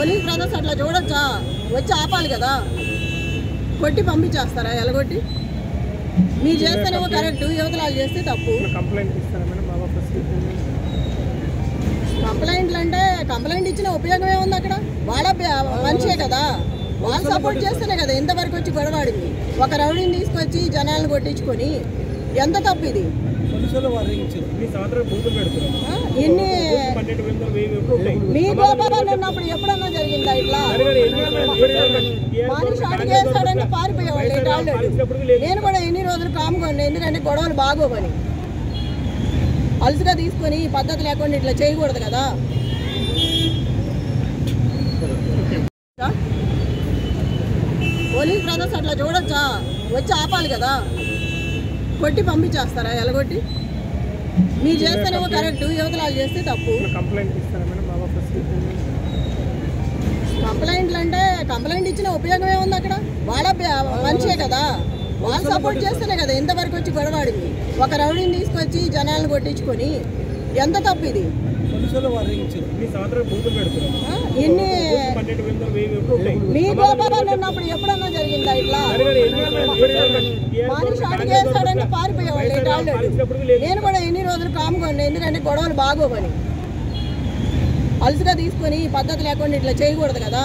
Police brothers అట్లా చూడొచ్చా? వచ్చి ఆపాలి కదా, కొట్టి పంపించేస్తారా? ఎలగొట్టి మీరు చేస్తేనేమో కరెక్ట్, యువతలాలు చేస్తే తప్పు. కంప్లైంట్లు అంటే కంప్లైంట్ ఇచ్చిన ఉపయోగం ఏముంది? అక్కడ వాళ్ళ మనిషే కదా, వాళ్ళు సపోర్ట్ చేస్తేనే కదా ఇంతవరకు వచ్చి గొడవాడింది. ఒక రౌడీని తీసుకొచ్చి జనాలను కొట్టించుకొని ఎంత తప్పు ఇది? ఎన్ని మీ గోపాలను ఉన్నప్పుడు ఎప్పుడన్నా జరిగిందా ఇట్లా? మనిషి అడిగేస్తాడంటే పారిపోయేవాళ్ళు. నేను కూడా ఎన్ని రోజులు కాముకోండి, ఎందుకంటే గొడవలు బాగోవని. అలసిగా తీసుకొని పద్ధతి లేకుండా ఇట్లా చేయకూడదు కదా. పోలీస్ బ్రదర్స్ అట్లా చూడొచ్చా? వచ్చి ఆపాలి కదా, కొట్టి పంపించేస్తారా? ఎలగొట్టి మీరు చేస్తేనేమో కరెక్ట్, యువతలాలు చేస్తే తప్పు. కంప్లైంట్లు అంటే కంప్లైంట్ ఇచ్చిన ఉపయోగం ఏముంది? అక్కడ వాళ్ళ మనిషే కదా, వాళ్ళు సపోర్ట్ చేస్తేనే కదా ఇంతవరకు వచ్చి గొడవాడింది. ఒక రౌడీని తీసుకొచ్చి జనాలను కొట్టించుకొని ఎంత తప్పు ఇది? ఎన్ని మీ గోపాలను ఉన్నప్పుడు ఎప్పుడన్నా జరిగిందా ఇట్లా? మనిషి అడిగేస్తాడంటే పారిపోయేవాళ్ళు. నేను కూడా ఎన్ని రోజులు కాముకోండి, ఎందుకంటే గొడవలు బాగోవని. అలసిగా తీసుకొని పద్ధతి లేకుండా ఇట్లా చేయకూడదు కదా.